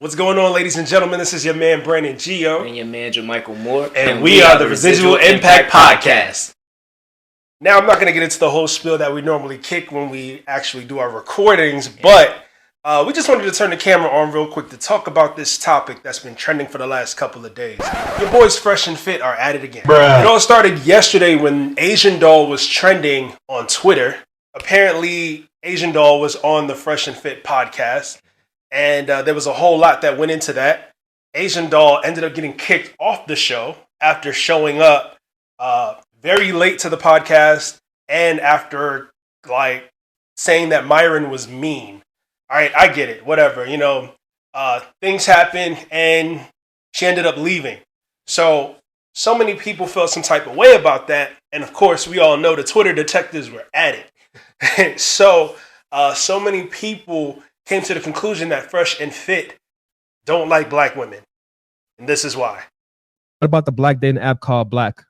What's going on, ladies and gentlemen? This is your man, Brandon Gio. And your man, Jamichael Moore. And we are the Residual Impact Podcast. Now, I'm not going to get into the whole spiel that we normally kick when we actually do our recordings, but we just wanted to turn the camera on real quick to talk about this topic that's been trending for the last couple of days. Your boys Fresh and Fit are at it again. Bruh. It all started yesterday when Asian Doll was trending on Twitter. Apparently, Asian Doll was on the Fresh and Fit podcast, and there was a whole lot that went into that. Asian Doll ended up getting kicked off the show after showing up very late to the podcast and after saying that Myron was mean. All right, I get it. Whatever, things happen, and she ended up leaving. So many people felt some type of way about that, and of course, we all know the Twitter detectives were at it. So many people came to the conclusion that Fresh and Fit don't like black women, and this is why. What about the black dating app called Black?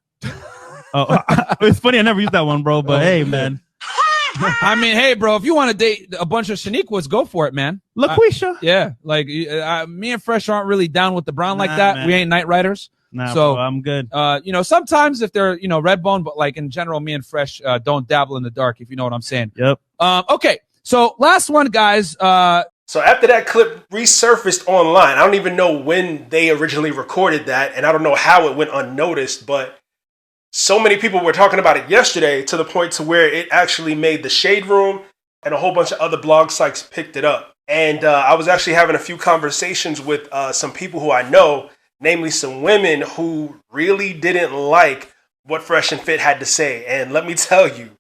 Oh, it's funny. I never used that one, bro. But hey, man. I mean, hey, bro, if you want to date a bunch of Shaniquas, go for it, man. LaQuisha. Yeah, me and Fresh aren't really down with the brown like that. Man. We ain't night riders. Nah, so bro, I'm good. Sometimes if they're, red bone, but like in general, me and Fresh don't dabble in the dark, if you know what I'm saying. Yep. Okay, so last one, guys. So after that clip resurfaced online, I don't even know when they originally recorded that, and I don't know how it went unnoticed, but so many people were talking about it yesterday to the point to where it actually made the Shade Room and a whole bunch of other blog sites picked it up. And I was actually having a few conversations with some people who I know, namely some women who really didn't like what Fresh and Fit had to say. And let me tell you,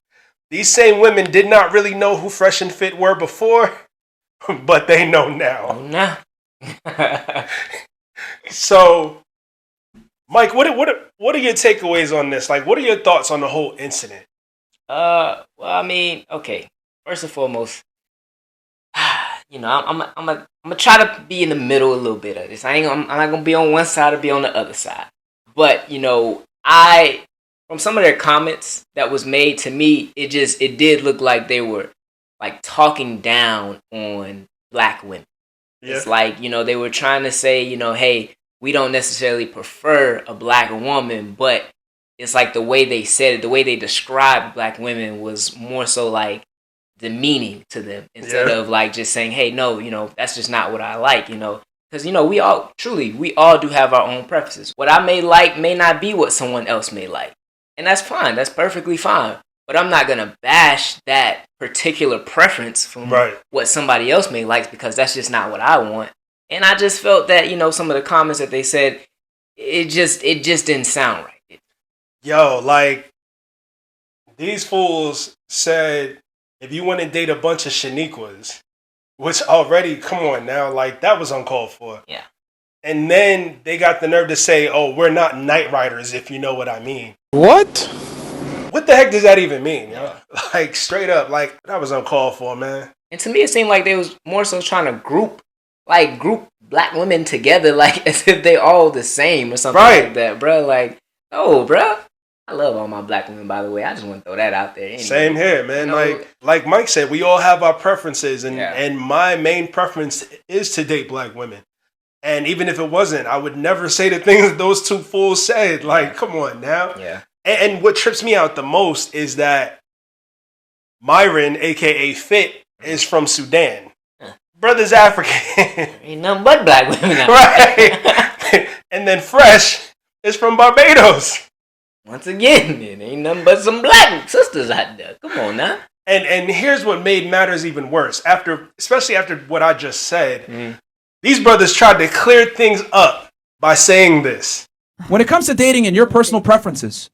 these same women did not really know who Fresh and Fit were before, but they know now. Oh, no. So, Mike, what are your takeaways on this? Like, what are your thoughts on the whole incident? Well, I mean, okay. First and foremost, I'm gonna try to be in the middle a little bit of this. I'm not gonna be on one side or be on the other side. But from some of their comments that was made to me, it did look like they were like talking down on black women. Yeah. It's like, they were trying to say, hey, we don't necessarily prefer a black woman, but it's like the way they said it, the way they described black women was more so like demeaning to them instead of like just saying, hey, no, that's just not what I like, because, we all do have our own preferences. What I may like may not be what someone else may like. And that's fine. That's perfectly fine. But I'm not going to bash that particular preference from what somebody else may like because that's just not what I want. And I just felt that, some of the comments that they said, it just didn't sound right. Yo, like, these fools said, if you want to date a bunch of Shaniquas, which already, come on now, like, that was uncalled for. Yeah. And then they got the nerve to say, oh, we're not night riders, if you know what I mean. What? What the heck does that even mean? Yo? Like, straight up, like, that was uncalled for, man. And to me, it seemed like they was more so trying to group black women together, like as if they all the same or something like that, bro. Like, oh, bro, I love all my black women, by the way. I just want to throw that out there. Anyway. Same here, man. Like Mike said, we all have our preferences, and my main preference is to date black women. And even if it wasn't, I would never say the things that those two fools said. Like, come on now. Yeah. And what trips me out the most is that Myron, aka Fit, is from Sudan. Brother's African. Ain't nothing but black women out right. And then Fresh is from Barbados. Once again, it ain't nothing but some black sisters out there. Come on now. And here's what made matters even worse. Especially after what I just said, these brothers tried to clear things up by saying this. When it comes to dating and your personal preferences,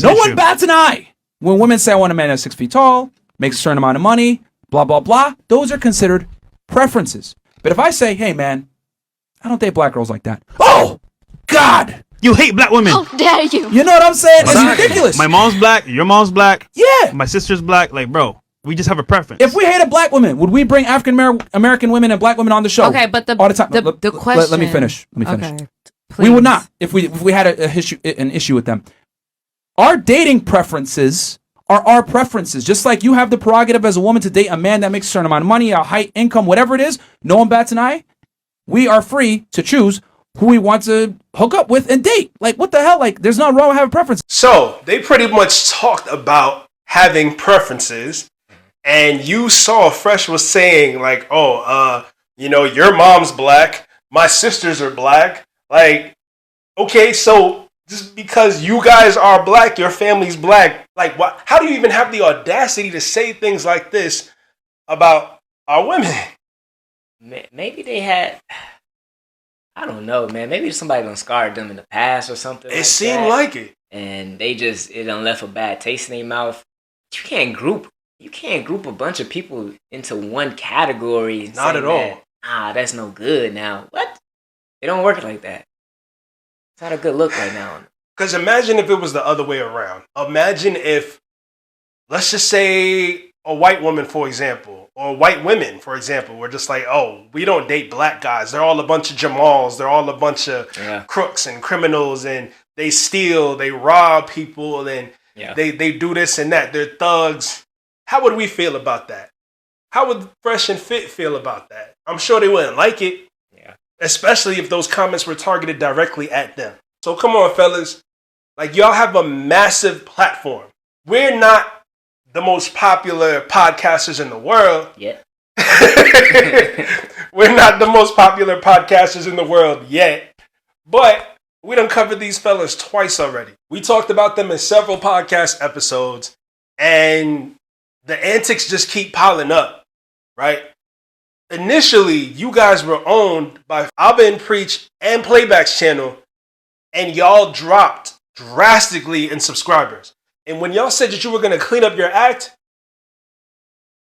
no one bats an eye. When women say, I want a man that's 6 feet tall, makes a certain amount of money, blah, blah, blah, those are considered preferences. But if I say, hey, man, I don't date black girls like that. Oh, God. You hate black women. How dare you? You know what I'm saying? It's ridiculous. My mom's black. Your mom's black. Yeah. My sister's black. Like, bro, we just have a preference. If we hated black women, would we bring African American women and black women on the show? Okay, but all the time. The question. Let me finish. Okay, we would not if we had an issue with them. Our dating preferences are our preferences. Just like you have the prerogative as a woman to date a man that makes a certain amount of money, a height, income, whatever it is, no one bats an eye. we are free to choose who we want to hook up with and date. Like, what the hell? Like, there's nothing wrong with having preferences. So they pretty much talked about having preferences, and you saw Fresh was saying like, oh, your mom's black, my sisters are black. Like, okay, so just because you guys are black, your family's black, like, what? How do you even have the audacity to say things like this about our women? Maybe they had. I don't know, man. Maybe somebody done scarred them in the past or something. It seemed like it, and it done left a bad taste in their mouth. You can't group a bunch of people into one category. Not at all. That's no good. Now what? It don't work like that. It's not a good look right now. Because imagine if it was the other way around. Imagine if, let's just say, a white woman, for example, or white women, for example, were just like, oh, we don't date black guys. They're all a bunch of Jamals. They're all a bunch of crooks and criminals, and they steal, they rob people, and they do this and that. They're thugs. How would we feel about that? How would Fresh and Fit feel about that? I'm sure they wouldn't like it. Yeah. Especially if those comments were targeted directly at them. So come on, fellas. Like, y'all have a massive platform. We're not the most popular podcasters in the world. Yeah. We're not the most popular podcasters in the world yet. But we done covered these fellas twice already. We talked about them in several podcast episodes. And the antics just keep piling up, right? Initially, you guys were owned by Abba and Preach and Playback's channel. And y'all dropped drastically in subscribers. And when y'all said that you were going to clean up your act,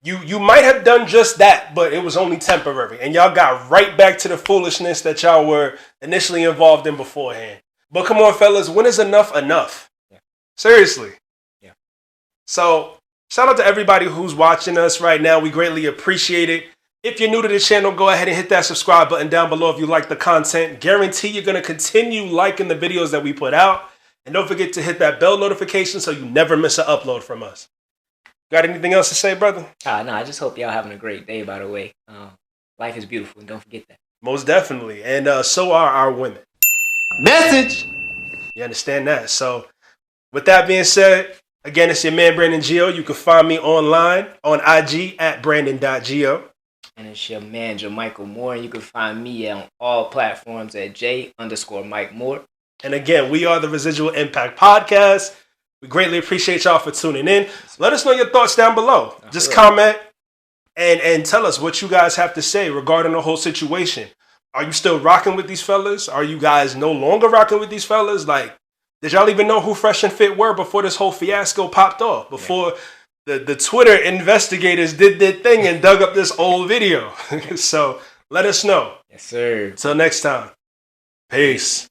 you might have done just that, but it was only temporary. And y'all got right back to the foolishness that y'all were initially involved in beforehand. But come on, fellas, when is enough enough? Yeah. Seriously. Yeah. So shout out to everybody who's watching us right now. We greatly appreciate it. If you're new to the channel, go ahead and hit that subscribe button down below if you like the content. Guarantee you're going to continue liking the videos that we put out. And don't forget to hit that bell notification so you never miss an upload from us. Got anything else to say, brother? No, I just hope y'all having a great day, by the way. Life is beautiful, and don't forget that. Most definitely. And so are our women. Message! You understand that? So with that being said, again, it's your man, Brandon Geo. You can find me online on IG at brandon.geo. And it's your man, Jamichael Moore. And you can find me on all platforms at J_Mike Moore. And again, we are the Residual Impact Podcast. We greatly appreciate y'all for tuning in. Let us know your thoughts down below. Just comment and tell us what you guys have to say regarding the whole situation. Are you still rocking with these fellas? Are you guys no longer rocking with these fellas? Like, did y'all even know who Fresh and Fit were before this whole fiasco popped off? Before the Twitter investigators did their thing and dug up this old video. So let us know. Yes, sir. Till next time. Peace.